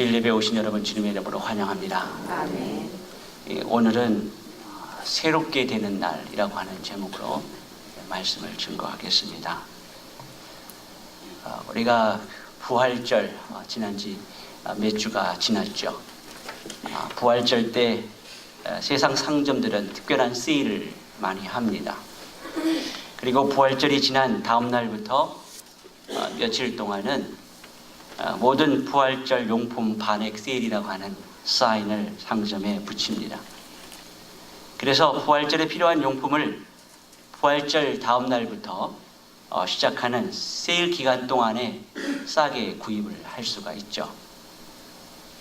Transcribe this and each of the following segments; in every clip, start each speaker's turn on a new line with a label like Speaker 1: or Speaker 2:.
Speaker 1: 주일 예배 오신 여러분 주님의 이름으로 환영합니다.
Speaker 2: 아멘.
Speaker 1: 오늘은 새롭게 되는 날이라고 하는 제목으로 말씀을 증거하겠습니다. 우리가 부활절 지난 지 몇 주가 지났죠. 부활절 때 세상 상점들은 특별한 세일을 많이 합니다. 그리고 부활절이 지난 다음 날부터 며칠 동안은 모든 부활절 용품 반액 세일이라고 하는 사인을 상점에 붙입니다. 그래서 부활절에 필요한 용품을 부활절 다음 날부터 시작하는 세일 기간 동안에 싸게 구입을 할 수가 있죠.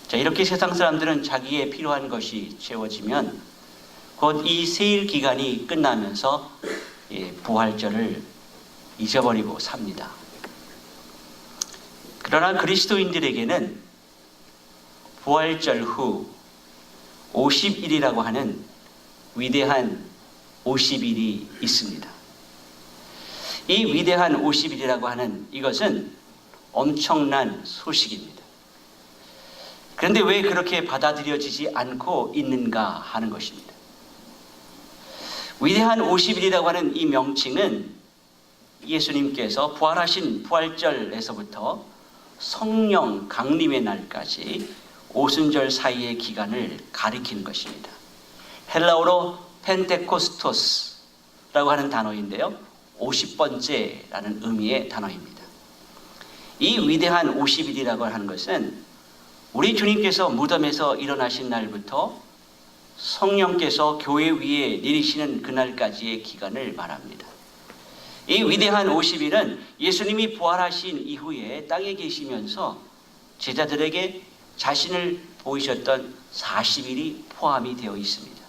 Speaker 1: 자, 이렇게 세상 사람들은 자기의 필요한 것이 채워지면 곧 이 세일 기간이 끝나면서 부활절을 잊어버리고 삽니다. 그러나 그리스도인들에게는 부활절 후 50일이라고 하는 위대한 50일이 있습니다. 이 위대한 50일이라고 하는 이것은 엄청난 소식입니다. 그런데 왜 그렇게 받아들여지지 않고 있는가 하는 것입니다. 위대한 50일이라고 하는 이 명칭은 예수님께서 부활하신 부활절에서부터 성령 강림의 날까지 오순절 사이의 기간을 가리키는 것입니다. 헬라어로 펜테코스토스라고 하는 단어인데요, 50번째라는 의미의 단어입니다. 이 위대한 50일이라고 하는 것은 우리 주님께서 무덤에서 일어나신 날부터 성령께서 교회 위에 내리시는 그날까지의 기간을 말합니다. 이 위대한 50일은 예수님이 부활하신 이후에 땅에 계시면서 제자들에게 자신을 보이셨던 40일이 포함이 되어 있습니다.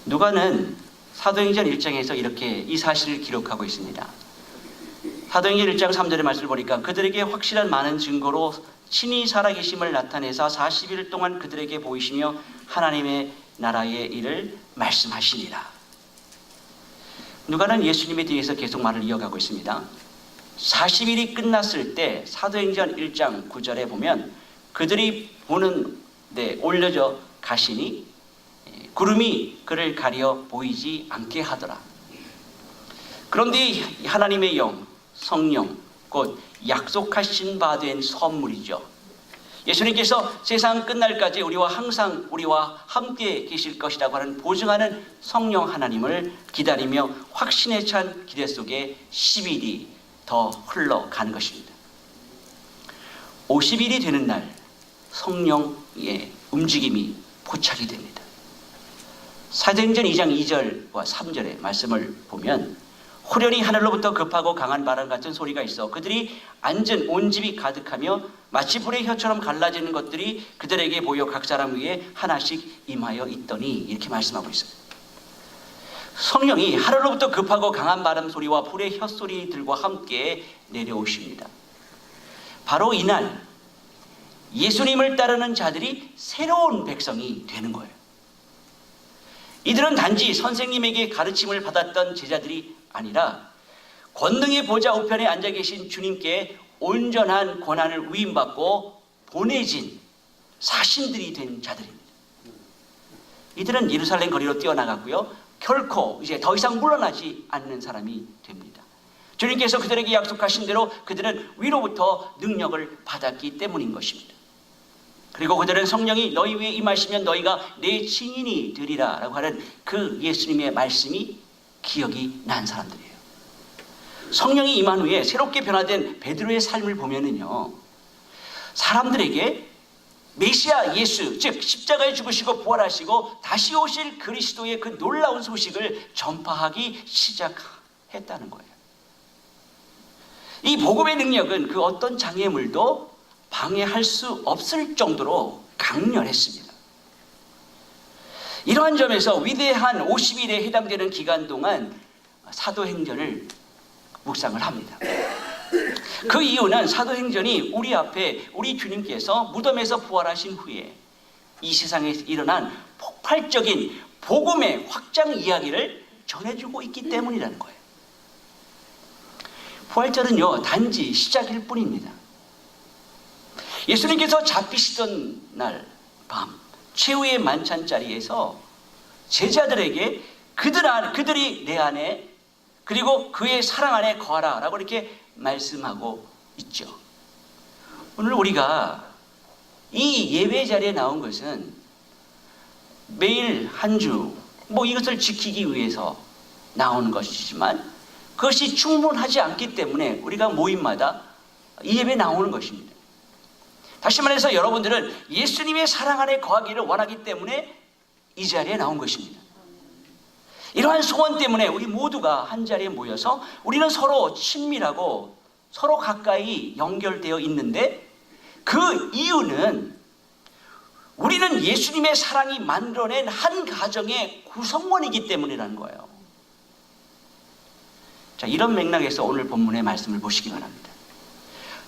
Speaker 1: 누가는 사도행전 1장에서 이렇게 이 사실을 기록하고 있습니다. 사도행전 1장 3절의 말씀을 보니까 그들에게 확실한 많은 증거로 친히 살아계심을 나타내사 40일 동안 그들에게 보이시며 하나님의 나라의 일을 말씀하시니라. 누가는 예수님에 대해서 계속 말을 이어가고 있습니다. 40일이 끝났을 때 사도행전 1장 9절에 보면 그들이 보는 데 올려져 가시니 구름이 그를 가려 보이지 않게 하더라. 그런데 하나님의 영, 성령, 곧 약속하신 바 된 선물이죠. 예수님께서 세상 끝날까지 항상 우리와 함께 계실 것이라고 하는 보증하는 성령 하나님을 기다리며 확신에 찬 기대 속에 10일이 더 흘러가는 것입니다. 50일이 되는 날 성령의 움직임이 포착이 됩니다. 사도행전 2장 2절과 3절의 말씀을 보면 후련히 하늘로부터 급하고 강한 바람 같은 소리가 있어 그들이 앉은 온 집이 가득하며 마치 불의 혀처럼 갈라지는 것들이 그들에게 보여 각 사람 위에 하나씩 임하여 있더니 이렇게 말씀하고 있어요. 성령이 하늘로부터 급하고 강한 바람 소리와 불의 혀 소리들과 함께 내려오십니다. 바로 이날 예수님을 따르는 자들이 새로운 백성이 되는 거예요. 이들은 단지 선생님에게 가르침을 받았던 제자들이 아니라 권능의 보좌 우편에 앉아 계신 주님께 온전한 권한을 위임받고 보내진 사신들이 된 자들입니다. 이들은 예루살렘 거리로 뛰어나갔고요, 결코 이제 더 이상 물러나지 않는 사람이 됩니다. 주님께서 그들에게 약속하신 대로 그들은 위로부터 능력을 받았기 때문인 것입니다. 그리고 그들은 성령이 너희 위에 임하시면 너희가 내 증인이 되리라 라고 하는 그 예수님의 말씀이 기억이 난 사람들이에요. 성령이 임한 후에 새롭게 변화된 베드로의 삶을 보면은요, 사람들에게 메시아 예수, 즉 십자가에 죽으시고 부활하시고 다시 오실 그리스도의 그 놀라운 소식을 전파하기 시작했다는 거예요. 이 복음의 능력은 그 어떤 장애물도 방해할 수 없을 정도로 강렬했습니다. 이러한 점에서 위대한 50일에 해당되는 기간 동안 사도행전을 묵상을 합니다. 그 이유는 사도행전이 우리 앞에 우리 주님께서 무덤에서 부활하신 후에 이 세상에 일어난 폭발적인 복음의 확장 이야기를 전해주고 있기 때문이라는 거예요. 부활절은요, 단지 시작일 뿐입니다. 예수님께서 잡히시던 날 밤 최후의 만찬 자리에서 제자들에게 그들이 내 안에 그리고 그의 사랑 안에 거하라 라고 이렇게 말씀하고 있죠. 오늘 우리가 이 예배 자리에 나온 것은 매일 한 주 이것을 지키기 위해서 나오는 것이지만 그것이 충분하지 않기 때문에 우리가 모임마다 이 예배에 나오는 것입니다. 다시 말해서 여러분들은 예수님의 사랑 안에 거하기를 원하기 때문에 이 자리에 나온 것입니다. 이러한 소원 때문에 우리 모두가 한 자리에 모여서 우리는 서로 친밀하고 서로 가까이 연결되어 있는데 그 이유는 우리는 예수님의 사랑이 만들어낸 한 가정의 구성원이기 때문이라는 거예요. 자, 이런 맥락에서 오늘 본문의 말씀을 보시기 바랍니다.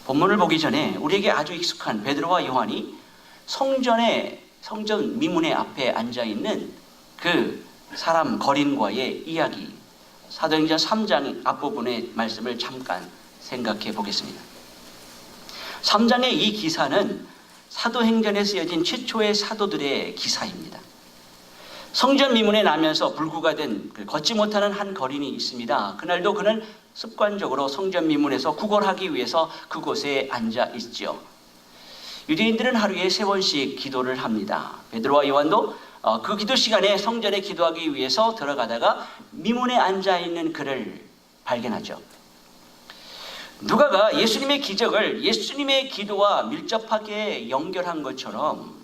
Speaker 1: 본문을 보기 전에 우리에게 아주 익숙한 베드로와 요한이 성전 미문의 앞에 앉아있는 그 사람 거린과의 이야기, 사도행전 3장 앞부분의 말씀을 잠깐 생각해 보겠습니다. 3장의 이 기사는 사도행전에 쓰여진 최초의 사도들의 기사입니다. 성전 미문에 나면서 불구가 된 걷지 못하는 한 거린이 있습니다. 그날도 그는 습관적으로 성전 미문에서 구걸하기 위해서 그곳에 앉아 있죠. 유대인들은 하루에 3번씩 기도를 합니다. 베드로와 요한도 그 기도 시간에 성전에 기도하기 위해서 들어가다가 미문에 앉아 있는 그를 발견하죠. 누가가 예수님의 기적을 예수님의 기도와 밀접하게 연결한 것처럼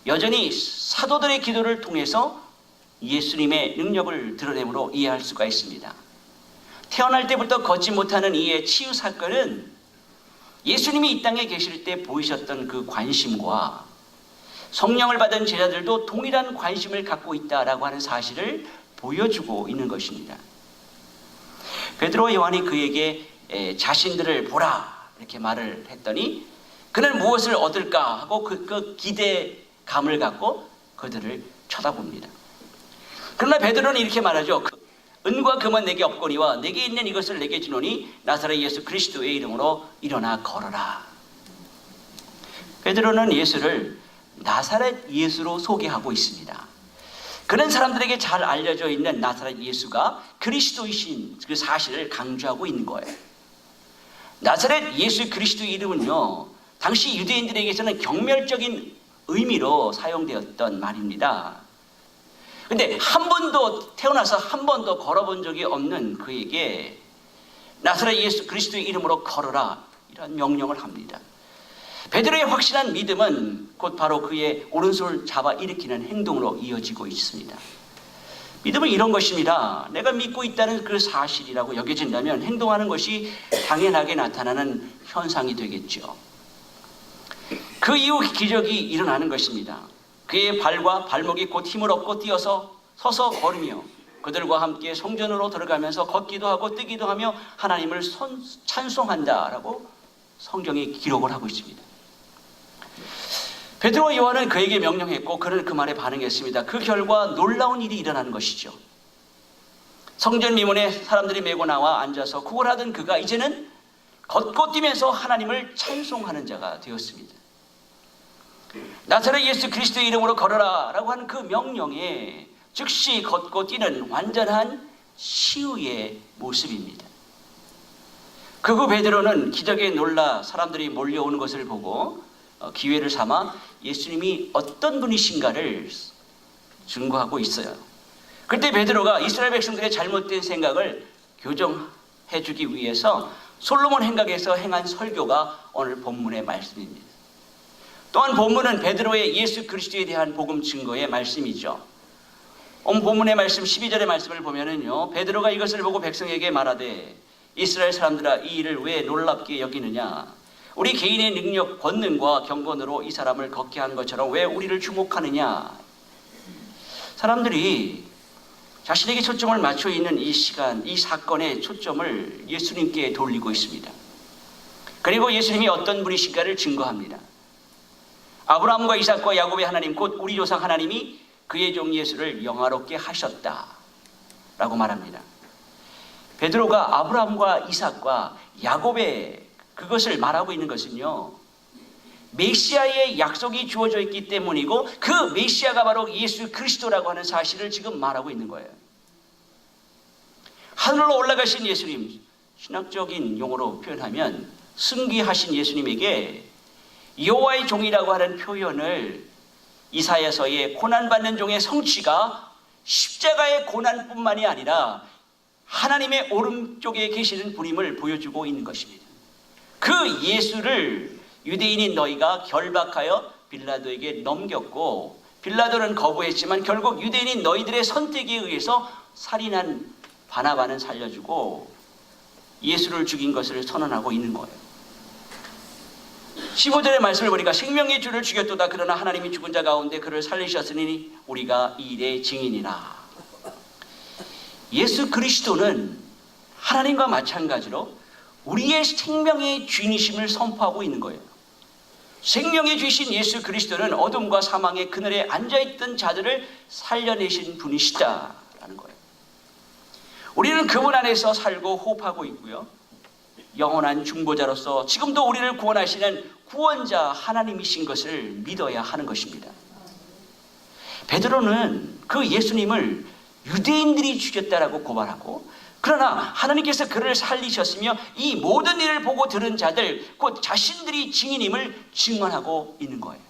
Speaker 1: 여전히 사도들의 기도를 통해서 예수님의 능력을 드러내므로 이해할 수가 있습니다. 태어날 때부터 걷지 못하는 이의 치유 사건은 예수님이 이 땅에 계실 때 보이셨던 그 관심과 성령을 받은 제자들도 동일한 관심을 갖고 있다라고 하는 사실을 보여주고 있는 것입니다. 베드로와 요한이 그에게 자신들을 보라 이렇게 말을 했더니 그는 무엇을 얻을까 하고 그 기대감을 갖고 그들을 쳐다봅니다. 그러나 베드로는 이렇게 말하죠. 은과 금은 내게 없거니와 내게 있는 이것을 내게 주노니 나사렛 예수 그리스도의 이름으로 일어나 걸어라. 베드로는 예수를 나사렛 예수로 소개하고 있습니다. 그는 사람들에게 잘 알려져 있는 나사렛 예수가 그리스도이신 그 사실을 강조하고 있는 거예요. 나사렛 예수 그리스도의 이름은요, 당시 유대인들에게서는 경멸적인 의미로 사용되었던 말입니다. 근데 태어나서 한 번도 걸어본 적이 없는 그에게 나사렛 예수 그리스도의 이름으로 걸어라 이런 명령을 합니다. 베드로의 확실한 믿음은 곧 바로 그의 오른손을 잡아 일으키는 행동으로 이어지고 있습니다. 믿음은 이런 것입니다. 내가 믿고 있다는 그 사실이라고 여겨진다면 행동하는 것이 당연하게 나타나는 현상이 되겠죠. 그 이후 기적이 일어나는 것입니다. 그의 발과 발목이 곧 힘을 얻고 뛰어서 서서 걸으며 그들과 함께 성전으로 들어가면서 걷기도 하고 뜨기도 하며 하나님을 찬송한다라고 성경이 기록을 하고 있습니다. 베드로와 요한은 그에게 명령했고 그는 그 말에 반응했습니다. 그 결과 놀라운 일이 일어나는 것이죠. 성전 미문에 사람들이 메고 나와 앉아서 구걸하던 그가 이제는 걷고 뛰면서 하나님을 찬송하는 자가 되었습니다. 나사렛 예수 그리스도의 이름으로 걸어라 라고 하는 그 명령에 즉시 걷고 뛰는 완전한 치유의 모습입니다. 그 후 베드로는 기적에 놀라 사람들이 몰려오는 것을 보고 기회를 삼아 예수님이 어떤 분이신가를 증거하고 있어요. 그때 베드로가 이스라엘 백성들의 잘못된 생각을 교정해 주기 위해서 솔로몬 행각에서 행한 설교가 오늘 본문의 말씀입니다. 또한 본문은 베드로의 예수 그리스도에 대한 복음 증거의 말씀이죠. 오늘 본문의 말씀 12절의 말씀을 보면은요, 베드로가 이것을 보고 백성에게 말하되 이스라엘 사람들아 이 일을 왜 놀랍게 여기느냐? 우리 개인의 능력, 권능과 경건으로 이 사람을 걷게 한 것처럼 왜 우리를 주목하느냐? 사람들이 자신에게 초점을 맞춰 있는 이 시간, 이 사건의 초점을 예수님께 돌리고 있습니다. 그리고 예수님이 어떤 분이신가를 증거합니다. 아브라함과 이삭과 야곱의 하나님, 곧 우리 조상 하나님이 그의 종 예수를 영화롭게 하셨다 라고 말합니다. 베드로가 아브라함과 이삭과 야곱의 그것을 말하고 있는 것은요, 메시아의 약속이 주어져 있기 때문이고 그 메시아가 바로 예수 그리스도라고 하는 사실을 지금 말하고 있는 거예요. 하늘로 올라가신 예수님, 신학적인 용어로 표현하면 승귀하신 예수님에게 여호와의 종이라고 하는 표현을 이사야서의 고난받는 종의 성취가 십자가의 고난뿐만이 아니라 하나님의 오른쪽에 계시는 분임을 보여주고 있는 것입니다. 그 예수를 유대인인 너희가 결박하여 빌라도에게 넘겼고 빌라도는 거부했지만 결국 유대인인 너희들의 선택에 의해서 살인한 바나바는 살려주고 예수를 죽인 것을 선언하고 있는 거예요. 15절의 말씀을 보니까 생명의 주를 죽였도다. 그러나 하나님이 죽은 자 가운데 그를 살리셨으니 우리가 이 일의 증인이라. 예수 그리스도는 하나님과 마찬가지로 우리의 생명의 주인이심을 선포하고 있는 거예요. 생명의 주이신 예수 그리스도는 어둠과 사망의 그늘에 앉아있던 자들을 살려내신 분이시다라는 거예요. 우리는 그분 안에서 살고 호흡하고 있고요. 영원한 중보자로서 지금도 우리를 구원하시는 구원자 하나님이신 것을 믿어야 하는 것입니다. 베드로는 그 예수님을 유대인들이 죽였다라고 고발하고, 그러나 하나님께서 그를 살리셨으며 이 모든 일을 보고 들은 자들 곧 자신들이 증인임을 증언하고 있는 거예요.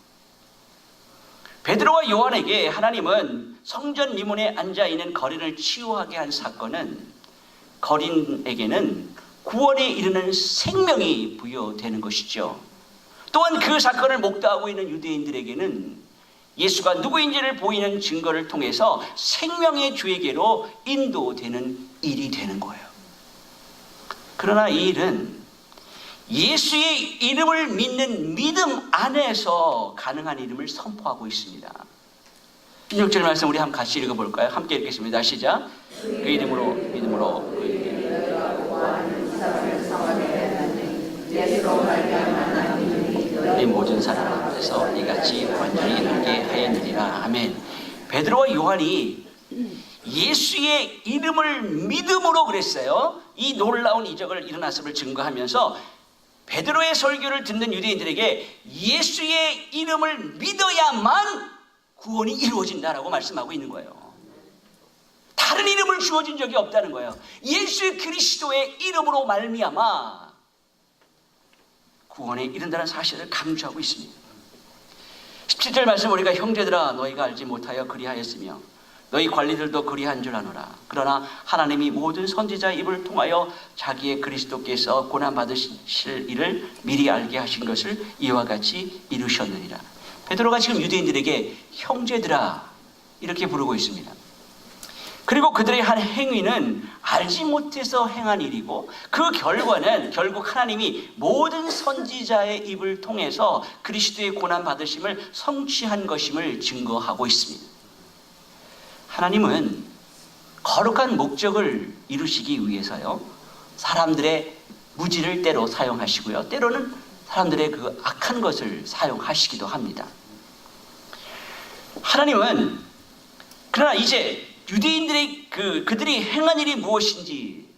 Speaker 1: 베드로와 요한에게 하나님은 성전 미문에 앉아있는 거린을 치유하게 한 사건은 거린에게는 구원에 이르는 생명이 부여되는 것이죠. 또한 그 사건을 목도하고 있는 유대인들에게는 예수가 누구인지를 보이는 증거를 통해서 생명의 주에게로 인도되는 일이 되는 거예요. 그러나 이 일은 예수의 이름을 믿는 믿음 안에서 가능한 이름을 선포하고 있습니다. 16절 말씀 우리 한번 같이 읽어볼까요? 함께 읽겠습니다. 시작. 그 이름으로 믿음으로 이 모든 사람 앞에서 이같이 완전히 일게 하였느니라. 아멘. 베드로와 요한이 예수의 이름을 믿음으로 그랬어요. 이 놀라운 이적을 일어났음을 증거하면서 베드로의 설교를 듣는 유대인들에게 예수의 이름을 믿어야만 구원이 이루어진다라고 말씀하고 있는 거예요. 다른 이름을 주어진 적이 없다는 거예요. 예수 그리스도의 이름으로 말미암아 구원에 이른다는 사실을 강조하고 있습니다. 17절 말씀 우리가 형제들아 너희가 알지 못하여 그리하였으며 너희 관리들도 그리한 줄 아노라. 그러나 하나님이 모든 선지자의 입을 통하여 자기의 그리스도께서 고난받으실 일을 미리 알게 하신 것을 이와 같이 이루셨느니라. 베드로가 지금 유대인들에게 형제들아 이렇게 부르고 있습니다. 그리고 그들의 한 행위는 알지 못해서 행한 일이고 그 결과는 결국 하나님이 모든 선지자의 입을 통해서 그리스도의 고난받으심을 성취한 것임을 증거하고 있습니다. 하나님은 거룩한 목적을 이루시기 위해서요, 사람들의 무지를 때로 사용하시고요, 때로는 사람들의 그 악한 것을 사용하시기도 합니다. 하나님은 그러나 이제 유대인들의 그들이 행한 일이 무엇인지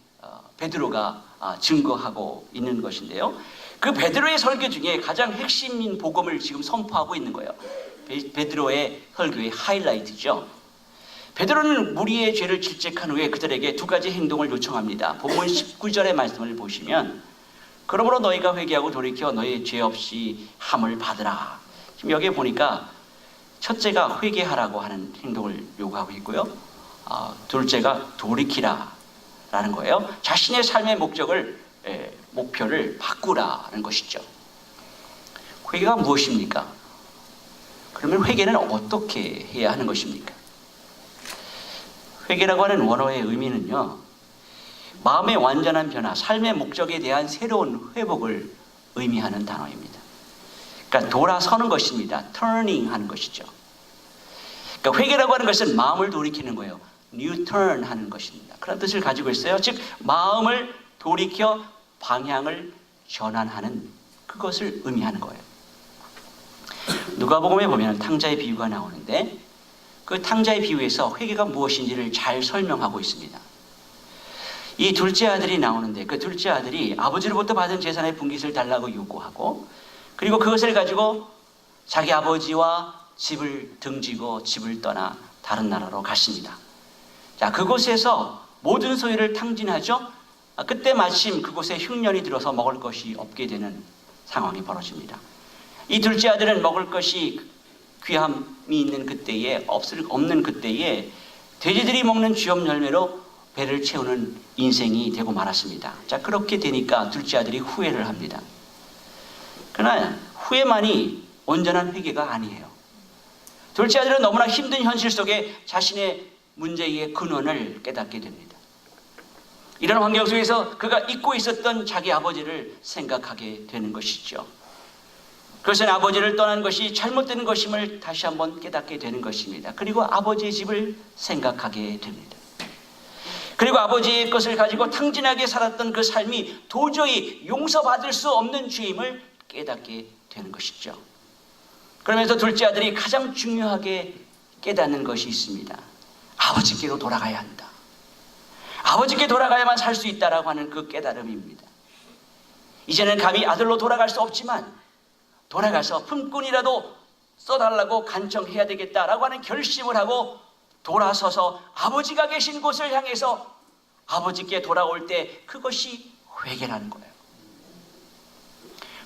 Speaker 1: 베드로가 증거하고 있는 것인데요. 그 베드로의 설교 중에 가장 핵심인 복음을 지금 선포하고 있는 거예요. 베드로의 설교의 하이라이트죠. 베드로는 무리의 죄를 질책한 후에 그들에게 두 가지 행동을 요청합니다. 본문 19절의 말씀을 보시면 그러므로 너희가 회개하고 돌이켜 너희 죄 없이 함을 받으라. 지금 여기에 보니까 첫째가 회개하라고 하는 행동을 요구하고 있고요. 둘째가 돌이키라 라는 거예요. 자신의 삶의 목표를 바꾸라는 것이죠. 회개가 무엇입니까? 그러면 회개는 어떻게 해야 하는 것입니까? 회개라고 하는 원어의 의미는요, 마음의 완전한 변화, 삶의 목적에 대한 새로운 회복을 의미하는 단어입니다. 그러니까 돌아서는 것입니다. turning 하는 것이죠. 그러니까 회개라고 하는 것은 마음을 돌이키는 거예요. new turn 하는 것입니다. 그런 뜻을 가지고 있어요. 즉 마음을 돌이켜 방향을 전환하는 그것을 의미하는 거예요. 누가복음에 보면 탕자의 비유가 나오는데 그 탕자의 비유에서 회개가 무엇인지를 잘 설명하고 있습니다. 이 둘째 아들이 나오는데 그 둘째 아들이 아버지로부터 받은 재산의 분깃을 달라고 요구하고 그리고 그것을 가지고 자기 아버지와 집을 등지고 집을 떠나 다른 나라로 갔습니다. 자, 그곳에서 모든 소유를 탕진하죠. 그때 마침 그곳에 흉년이 들어서 먹을 것이 없게 되는 상황이 벌어집니다. 이 둘째 아들은 먹을 것이 귀함이 있는 그때에 없는 그때에 돼지들이 먹는 쥐업 열매로 배를 채우는 인생이 되고 말았습니다. 자, 그렇게 되니까 둘째 아들이 후회를 합니다. 그러나 후회만이 온전한 회개가 아니에요. 둘째 아들은 너무나 힘든 현실 속에 자신의 문제의 근원을 깨닫게 됩니다. 이런 환경 속에서 그가 잊고 있었던 자기 아버지를 생각하게 되는 것이죠. 그것은 아버지를 떠난 것이 잘못된 것임을 다시 한번 깨닫게 되는 것입니다. 그리고 아버지의 집을 생각하게 됩니다. 그리고 아버지의 것을 가지고 탕진하게 살았던 그 삶이 도저히 용서받을 수 없는 죄임을 깨닫게 되는 것이죠. 그러면서 둘째 아들이 가장 중요하게 깨닫는 것이 있습니다. 아버지께로 돌아가야 한다. 아버지께 돌아가야만 살 수 있다라고 하는 그 깨달음입니다. 이제는 감히 아들로 돌아갈 수 없지만 돌아가서 품꾼이라도 써달라고 간청해야 되겠다라고 하는 결심을 하고 돌아서서 아버지가 계신 곳을 향해서 아버지께 돌아올 때 그것이 회개라는 거예요.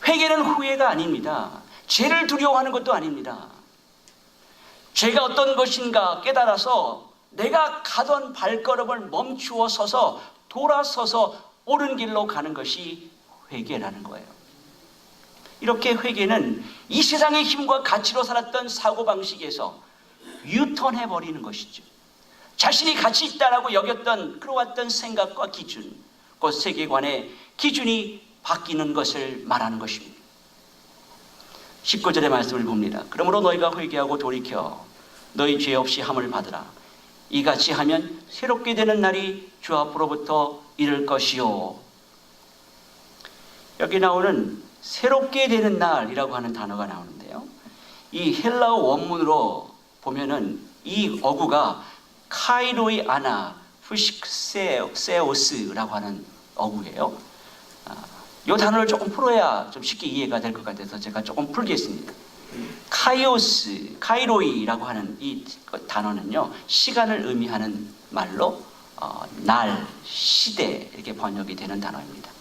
Speaker 1: 회개는 후회가 아닙니다. 죄를 두려워하는 것도 아닙니다. 죄가 어떤 것인가 깨달아서 내가 가던 발걸음을 멈추어 서서 돌아서서 옳은 길로 가는 것이 회개라는 거예요. 이렇게 회개는 이 세상의 힘과 가치로 살았던 사고방식에서 유턴해버리는 것이죠. 자신이 가치 있다라고 여겼던 그러왔던 생각과 기준, 그 세계관의 기준이 바뀌는 것을 말하는 것입니다. 19절의 말씀을 봅니다. 그러므로 너희가 회개하고 돌이켜 너희 죄 없이 함을 받으라. 이같이 하면 새롭게 되는 날이 주 앞으로부터 이를 것이요. 여기 나오는 새롭게 되는 날이라고 하는 단어가 나오는데요. 이 헬라어 원문으로 보면은 이 어구가 카이로이 아나 푸식세오스라고 하는 어구예요. 이 단어를 조금 풀어야 좀 쉽게 이해가 될 것 같아서 제가 조금 풀겠습니다. 카이로이라고 하는 이 단어는요, 시간을 의미하는 말로 날, 시대 이렇게 번역이 되는 단어입니다.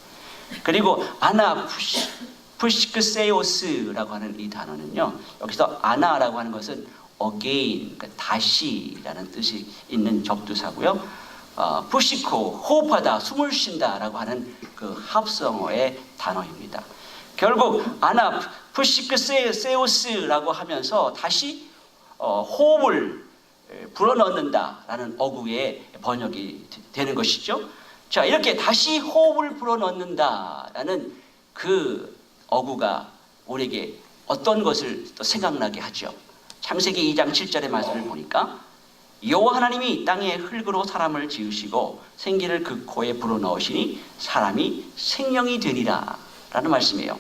Speaker 1: 그리고 아나 푸시크세오스라고 하는 이 단어는요, 여기서 아나라고 하는 것은 again, 그러니까 다시라는 뜻이 있는 접두사고요. 푸시코, 호흡하다, 숨을 쉰다라고 하는 그 합성어의 단어입니다. 결국 아나 푸시크세오스라고 하면서 다시 호흡을 불어넣는다라는 어구의 번역이 되는 것이죠. 자, 이렇게 다시 호흡을 불어넣는다라는 그 어구가 우리에게 어떤 것을 또 생각나게 하죠. 창세기 2장 7절의 말씀을 보니까 여호와 하나님이 땅에 흙으로 사람을 지으시고 생기를 그 코에 불어넣으시니 사람이 생명이 되니라 라는 말씀이에요.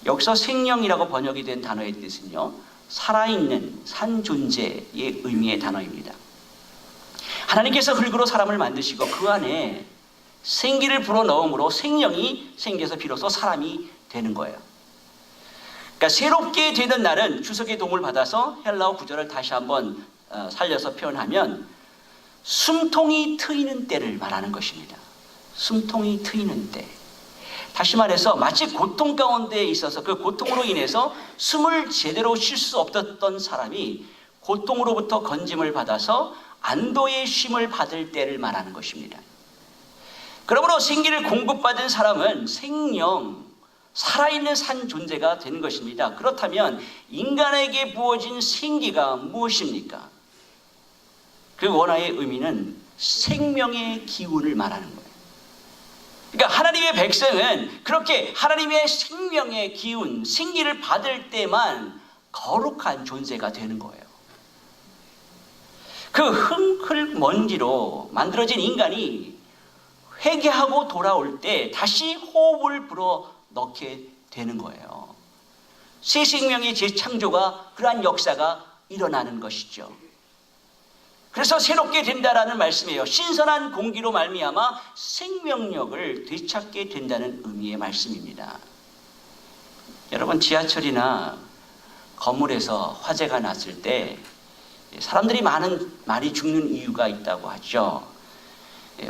Speaker 1: 여기서 생명이라고 번역이 된 단어의 뜻은요, 살아있는 산 존재의 의미의 단어입니다. 하나님께서 흙으로 사람을 만드시고 그 안에 생기를 불어넣음으로 생명이 생겨서 비로소 사람이 되는 거예요. 그러니까 새롭게 되는 날은 주석의 도움을 받아서 헬라어 구절을 다시 한번 살려서 표현하면 숨통이 트이는 때를 말하는 것입니다. 숨통이 트이는 때. 다시 말해서 마치 고통 가운데 있어서 그 고통으로 인해서 숨을 제대로 쉴 수 없었던 사람이 고통으로부터 건짐을 받아서 안도의 쉼을 받을 때를 말하는 것입니다. 그러므로 생기를 공급받은 사람은 생명, 살아있는 산 존재가 되는 것입니다. 그렇다면 인간에게 부어진 생기가 무엇입니까? 그 원어의 의미는 생명의 기운을 말하는 거예요. 그러니까 하나님의 백성은 그렇게 하나님의 생명의 기운, 생기를 받을 때만 거룩한 존재가 되는 거예요. 그 흙 먼지로 만들어진 인간이 회개하고 돌아올 때 다시 호흡을 불어 넣게 되는 거예요. 새 생명의 재창조가, 그러한 역사가 일어나는 것이죠. 그래서 새롭게 된다라는 말씀이에요. 신선한 공기로 말미암아 생명력을 되찾게 된다는 의미의 말씀입니다. 여러분, 지하철이나 건물에서 화재가 났을 때 사람들이 많이 죽는 이유가 있다고 하죠.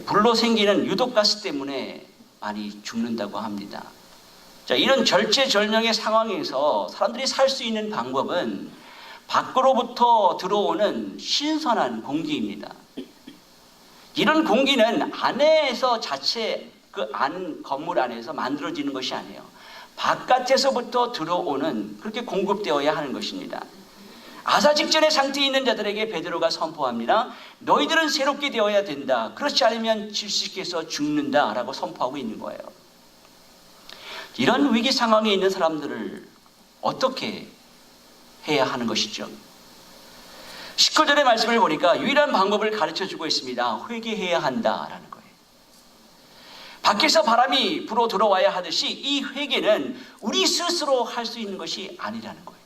Speaker 1: 불로 생기는 유독가스 때문에 많이 죽는다고 합니다. 자, 이런 절체절명의 상황에서 사람들이 살 수 있는 방법은 밖으로부터 들어오는 신선한 공기입니다. 이런 공기는 안에서 자체 그 안 건물 안에서 만들어지는 것이 아니에요. 바깥에서부터 들어오는, 그렇게 공급되어야 하는 것입니다. 아사 직전의 상태에 있는 자들에게 베드로가 선포합니다. 너희들은 새롭게 되어야 된다. 그렇지 않으면 질식해서 죽는다라고 선포하고 있는 거예요. 이런 위기 상황에 있는 사람들을 어떻게 해야 하는 것이죠? 19절의 말씀을 보니까 유일한 방법을 가르쳐주고 있습니다. 회개해야 한다라는 거예요. 밖에서 바람이 불어 들어와야 하듯이 이 회개는 우리 스스로 할 수 있는 것이 아니라는 거예요.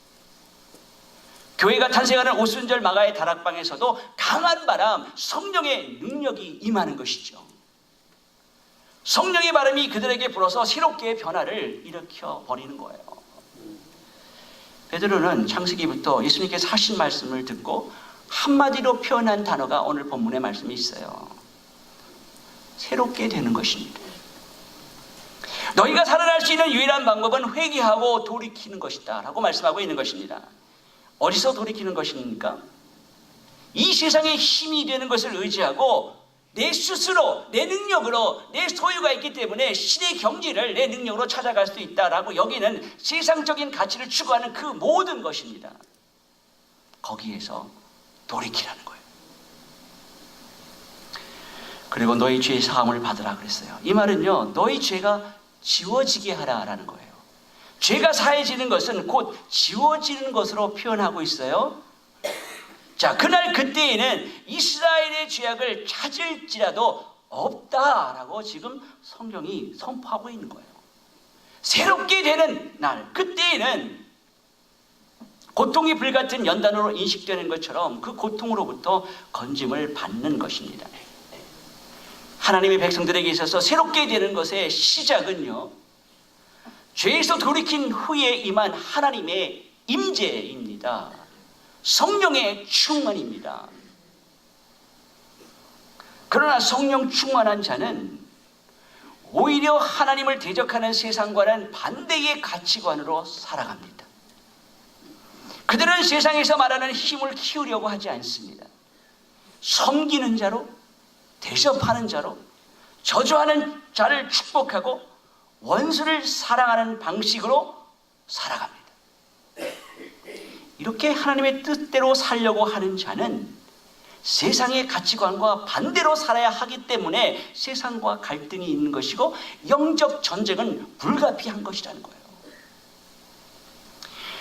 Speaker 1: 교회가 탄생하는 오순절 마가의 다락방에서도 강한 바람, 성령의 능력이 임하는 것이죠. 성령의 바람이 그들에게 불어서 새롭게 변화를 일으켜 버리는 거예요. 베드로는 창세기부터 예수님께서 하신 말씀을 듣고 한마디로 표현한 단어가 오늘 본문의 말씀이 있어요. 새롭게 되는 것입니다. 너희가 살아날 수 있는 유일한 방법은 회개하고 돌이키는 것이다 라고 말씀하고 있는 것입니다. 어디서 돌이키는 것입니까? 이 세상의 힘이 되는 것을 의지하고 내 스스로, 내 능력으로, 내 소유가 있기 때문에 신의 경지를 내 능력으로 찾아갈 수 있다라고 여기는 세상적인 가치를 추구하는 그 모든 것입니다. 거기에서 돌이키라는 거예요. 그리고 너희 죄의 사함을 받으라 그랬어요. 이 말은요, 너희 죄가 지워지게 하라라는 거예요. 죄가 사해지는 것은 곧 지워지는 것으로 표현하고 있어요. 자, 그날 그때에는 이스라엘의 죄악을 찾을지라도 없다라고 지금 성경이 선포하고 있는 거예요. 새롭게 되는 날, 그때에는 고통이 불같은 연단으로 인식되는 것처럼 그 고통으로부터 건짐을 받는 것입니다. 하나님의 백성들에게 있어서 새롭게 되는 것의 시작은요, 죄에서 돌이킨 후에 임한 하나님의 임재입니다. 성령의 충만입니다. 그러나 성령 충만한 자는 오히려 하나님을 대적하는 세상과는 반대의 가치관으로 살아갑니다. 그들은 세상에서 말하는 힘을 키우려고 하지 않습니다. 섬기는 자로, 대접하는 자로, 저주하는 자를 축복하고 원수를 사랑하는 방식으로 살아갑니다. 이렇게 하나님의 뜻대로 살려고 하는 자는 세상의 가치관과 반대로 살아야 하기 때문에 세상과 갈등이 있는 것이고 영적 전쟁은 불가피한 것이라는 거예요.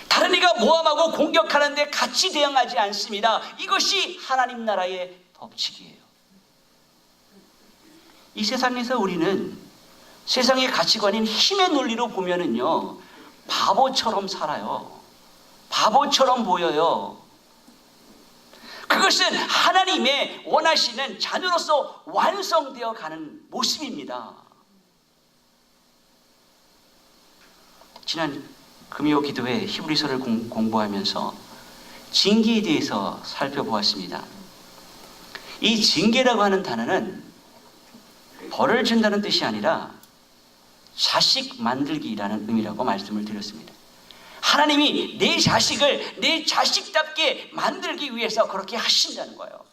Speaker 1: 다른 이가 모함하고 공격하는데 같이 대응하지 않습니다. 이것이 하나님 나라의 법칙이에요. 이 세상에서 우리는 세상의 가치관인 힘의 논리로 보면은요, 바보처럼 살아요. 바보처럼 보여요. 그것은 하나님의 원하시는 자녀로서 완성되어 가는 모습입니다. 지난 금요 기도회 히브리서를 공부하면서 징계에 대해서 살펴보았습니다. 이 징계라고 하는 단어는 벌을 준다는 뜻이 아니라 자식 만들기라는 의미라고 말씀을 드렸습니다. 하나님이 내 자식을 내 자식답게 만들기 위해서 그렇게 하신다는 거예요.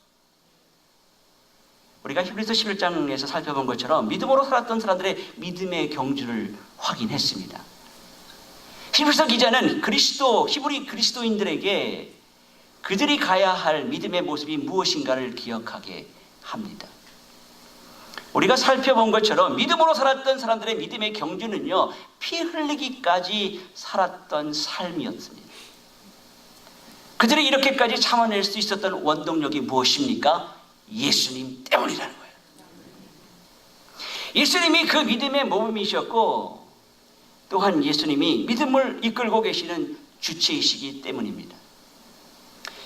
Speaker 1: 우리가 히브리서 11장에서 살펴본 것처럼 믿음으로 살았던 사람들의 믿음의 경주를 확인했습니다. 히브리서 기자는 히브리 그리스도인들에게 그들이 가야 할 믿음의 모습이 무엇인가를 기억하게 합니다. 우리가 살펴본 것처럼 믿음으로 살았던 사람들의 믿음의 경주는요, 피 흘리기까지 살았던 삶이었습니다. 그들이 이렇게까지 참아낼 수 있었던 원동력이 무엇입니까? 예수님 때문이라는 거예요. 예수님이 그 믿음의 모범이셨고 또한 예수님이 믿음을 이끌고 계시는 주체이시기 때문입니다.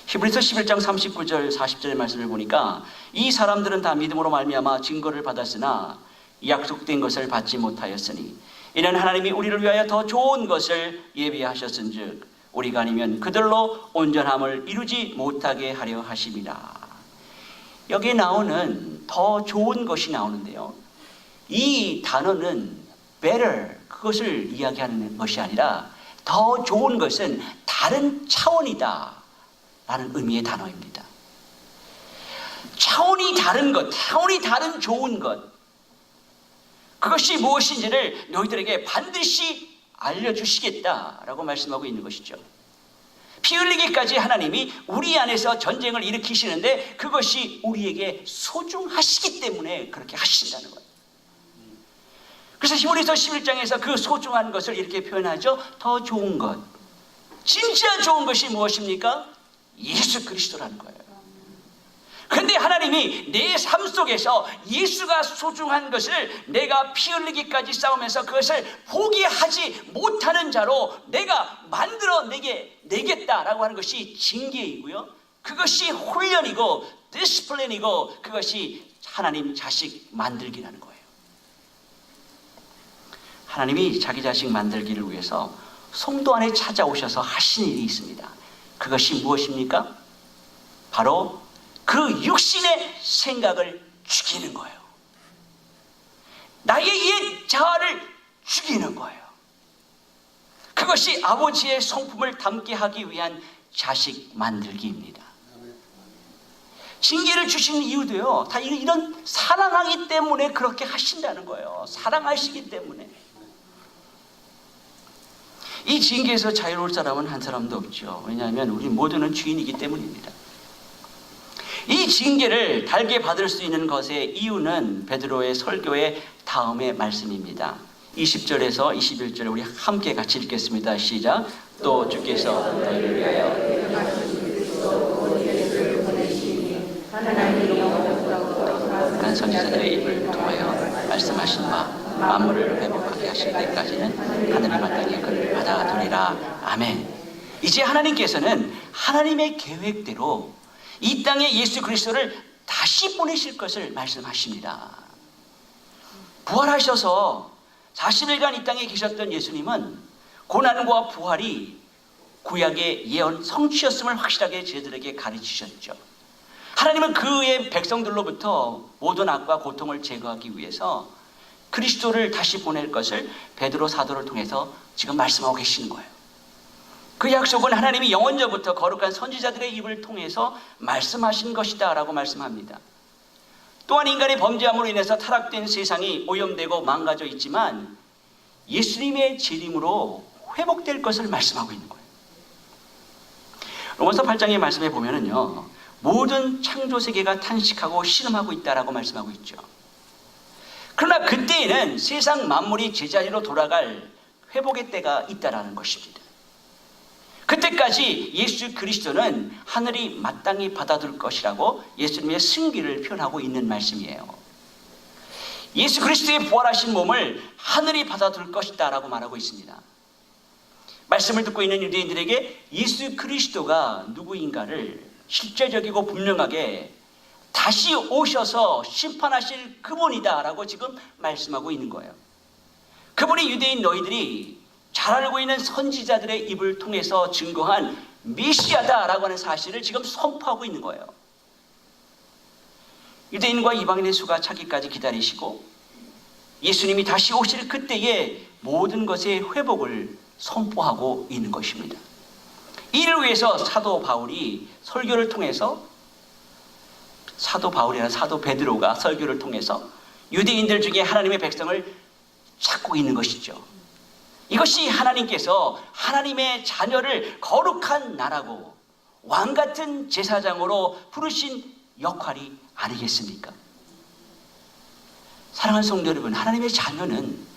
Speaker 1: 히브리서 11장 39절 40절의 말씀을 보니까 이 사람들은 다 믿음으로 말미암아 증거를 받았으나 약속된 것을 받지 못하였으니 이는 하나님이 우리를 위하여 더 좋은 것을 예비하셨은즉 우리가 아니면 그들로 온전함을 이루지 못하게 하려 하심이라. 여기에 나오는 더 좋은 것이 나오는데요, 이 단어는 better, 그것을 이야기하는 것이 아니라 더 좋은 것은 다른 차원이다 라는 의미의 단어입니다. 차원이 다른 것, 차원이 다른 좋은 것, 그것이 무엇인지를 너희들에게 반드시 알려주시겠다라고 말씀하고 있는 것이죠. 피 흘리기까지 하나님이 우리 안에서 전쟁을 일으키시는데 그것이 우리에게 소중하시기 때문에 그렇게 하신다는 거예요. 그래서 히브리서 11장에서 그 소중한 것을 이렇게 표현하죠. 더 좋은 것, 진짜 좋은 것이 무엇입니까? 예수 그리스도라는 거예요. 그런데 하나님이 내 삶 속에서 예수가 소중한 것을 내가 피 흘리기까지 싸우면서 그것을 포기하지 못하는 자로 내가 만들어 내겠다라고 하는 것이 징계이고요, 그것이 훈련이고 디스플레인이고 그것이 하나님 자식 만들기라는 거예요. 하나님이 자기 자식 만들기를 위해서 성도 안에 찾아오셔서 하신 일이 있습니다. 그것이 무엇입니까? 바로 그 육신의 생각을 죽이는 거예요. 나의 옛 자아를 죽이는 거예요. 그것이 아버지의 성품을 담게 하기 위한 자식 만들기입니다. 징계를 주시는 이유도요, 다 이런 사랑하기 때문에 그렇게 하신다는 거예요. 사랑하시기 때문에. 이 징계에서 자유로울 사람은 한 사람도 없죠. 왜냐하면 우리 모두는 주인이기 때문입니다. 이 징계를 달게 받을 수 있는 것의 이유는 베드로의 설교의 다음의 말씀입니다. 20절에서 21절 우리 함께 같이 읽겠습니다. 시작. 또 주께서 너희를 위하여 한 선지자들의 입을 통하여 말씀하신 바 만물을 회복하게 하실 때까지는 하늘의 마땅히 그를 받아두리라. 아멘. 이제 하나님께서는 하나님의 계획대로 이 땅에 예수 그리스도를 다시 보내실 것을 말씀하십니다. 부활하셔서 40일간 이 땅에 계셨던 예수님은 고난과 부활이 구약의 예언 성취였음을 확실하게 저희들에게 가르치셨죠. 하나님은 그의 백성들로부터 모든 악과 고통을 제거하기 위해서 그리스도를 다시 보낼 것을 베드로 사도를 통해서 지금 말씀하고 계시는 거예요. 그 약속은 하나님이 영원전부터 거룩한 선지자들의 입을 통해서 말씀하신 것이다 라고 말씀합니다. 또한 인간의 범죄함으로 인해서 타락된 세상이 오염되고 망가져 있지만 예수님의 재림으로 회복될 것을 말씀하고 있는 거예요. 로마서 8장의 말씀에 보면은요, 모든 창조 세계가 탄식하고 신음하고 있다라고 말씀하고 있죠. 그러나 그때에는 세상 만물이 제자리로 돌아갈 회복의 때가 있다라는 것입니다. 그때까지 예수 그리스도는 하늘이 마땅히 받아들 것이라고 예수님의 승기를 표현하고 있는 말씀이에요. 예수 그리스도의 부활하신 몸을 하늘이 받아들 것이다 라고 말하고 있습니다. 말씀을 듣고 있는 유대인들에게 예수 그리스도가 누구인가를 실제적이고 분명하게 다시 오셔서 심판하실 그분이다 라고 지금 말씀하고 있는 거예요. 그분이 유대인 너희들이 잘 알고 있는 선지자들의 입을 통해서 증거한 메시아다라고 하는 사실을 지금 선포하고 있는 거예요. 유대인과 이방인의 수가 차기까지 기다리시고 예수님이 다시 오실 그때에 모든 것의 회복을 선포하고 있는 것입니다. 이를 위해서 사도 바울이 설교를 통해서 사도 바울이나 사도 베드로가 설교를 통해서 유대인들 중에 하나님의 백성을 찾고 있는 것이죠. 이것이 하나님께서 하나님의 자녀를 거룩한 나라고 왕같은 제사장으로 부르신 역할이 아니겠습니까? 사랑하는 성도 여러분, 하나님의 자녀는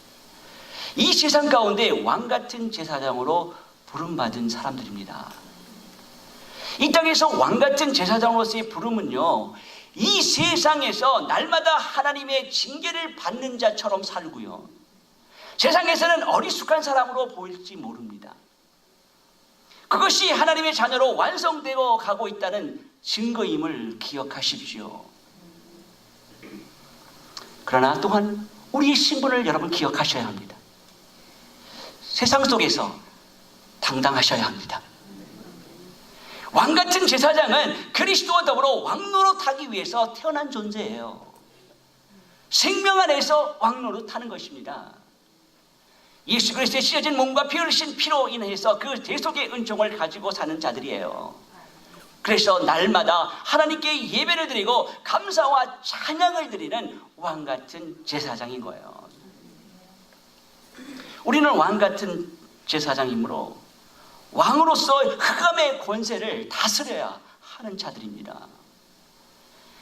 Speaker 1: 이 세상 가운데 왕같은 제사장으로 부름받은 사람들입니다. 이 땅에서 왕같은 제사장으로서의 부름은요, 이 세상에서 날마다 하나님의 징계를 받는 자처럼 살고요, 세상에서는 어리숙한 사람으로 보일지 모릅니다. 그것이 하나님의 자녀로 완성되어 가고 있다는 증거임을 기억하십시오. 그러나 또한 우리의 신분을 여러분 기억하셔야 합니다. 세상 속에서 당당하셔야 합니다. 왕 같은 제사장은 그리스도와 더불어 왕노릇하기 위해서 태어난 존재예요. 생명 안에서 왕노릇하는 것입니다. 예수 그리스도의 찢어진 몸과 피 흘리신 피로 인해서 그 대속의 은총을 가지고 사는 자들이에요. 그래서 날마다 하나님께 예배를 드리고 감사와 찬양을 드리는 왕 같은 제사장인 거예요. 우리는 왕 같은 제사장이므로 왕으로서 흑암의 권세를 다스려야 하는 자들입니다.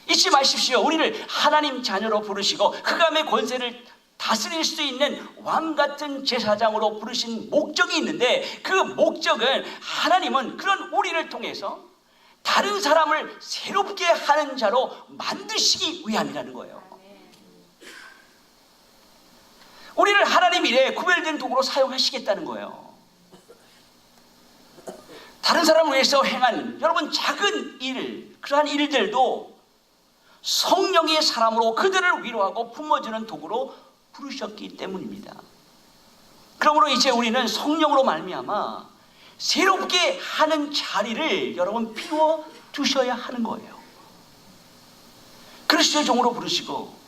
Speaker 1: 잊지 마십시오. 우리를 하나님 자녀로 부르시고 흑암의 권세를 다스릴 수 있는 왕 같은 제사장으로 부르신 목적이 있는데, 그 목적은 하나님은 그런 우리를 통해서 다른 사람을 새롭게 하는 자로 만드시기 위함이라는 거예요. 우리를 하나님 일에 구별된 도구로 사용하시겠다는 거예요. 다른 사람을 위해서 행한 여러분 작은 일, 그러한 일들도 성령의 사람으로 그들을 위로하고 품어주는 도구로 부르셨기 때문입니다. 그러므로 이제 우리는 성령으로 말미암아 새롭게 하는 자리를 여러분 비워 두셔야 하는 거예요. 그리스도의 종으로 부르시고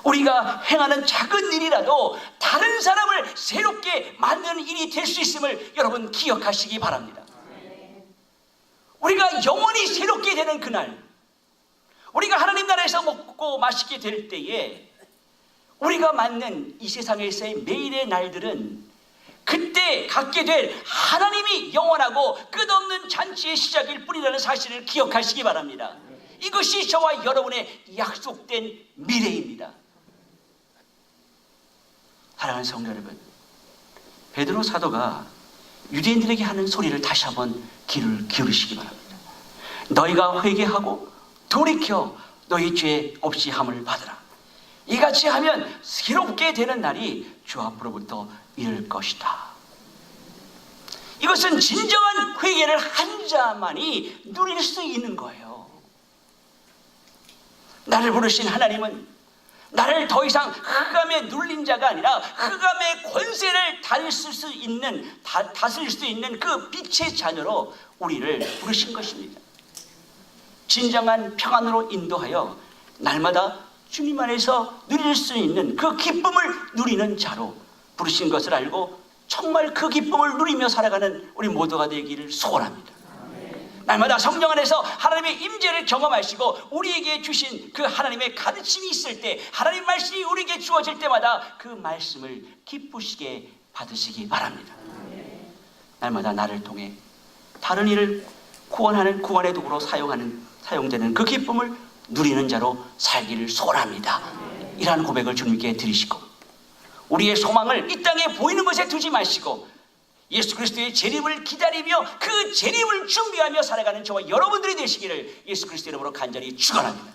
Speaker 1: 우리가 행하는 작은 일이라도 다른 사람을 새롭게 만드는 일이 될 수 있음을 여러분 기억하시기 바랍니다. 우리가 영원히 새롭게 되는 그날, 우리가 하나님 나라에서 먹고 마시게 될 때에 우리가 맞는 이 세상에서의 매일의 날들은 그때 갖게 될 하나님이 영원하고 끝없는 잔치의 시작일 뿐이라는 사실을 기억하시기 바랍니다. 이것이 저와 여러분의 약속된 미래입니다. 사랑하는 성도 여러분, 베드로 사도가 유대인들에게 하는 소리를 다시 한번 귀를 기울이시기 바랍니다. 너희가 회개하고 돌이켜 너희 죄 없이 함을 받으라. 이같이 하면 새롭게 되는 날이 주 앞으로부터 이를 것이다. 이것은 진정한 회개를 한 자만이 누릴 수 있는 거예요. 나를 부르신 하나님은 나를 더 이상 흑암에 눌린 자가 아니라 흑암의 권세를 다스릴 수 있는 그 빛의 자녀로 우리를 부르신 것입니다. 진정한 평안으로 인도하여 날마다 주님 안에서 누릴 수 있는 그 기쁨을 누리는 자로 부르신 것을 알고 정말 그 기쁨을 누리며 살아가는 우리 모두가 되기를 소원합니다. 날마다 성령 안에서 하나님의 임재를 경험하시고 우리에게 주신 그 하나님의 가르침이 있을 때, 하나님 말씀이 우리에게 주어질 때마다 그 말씀을 기쁘시게 받으시기 바랍니다. 날마다 나를 통해 다른 이를 구원의 도구로 사용되는 그 기쁨을 누리는 자로 살기를 소원합니다. 이러한 고백을 주님께 드리시고 우리의 소망을 이 땅에 보이는 것에 두지 마시고 예수 그리스도의 재림을 기다리며 그 재림을 준비하며 살아가는 저와 여러분들이 되시기를 예수 그리스도의 이름으로 간절히 축원합니다.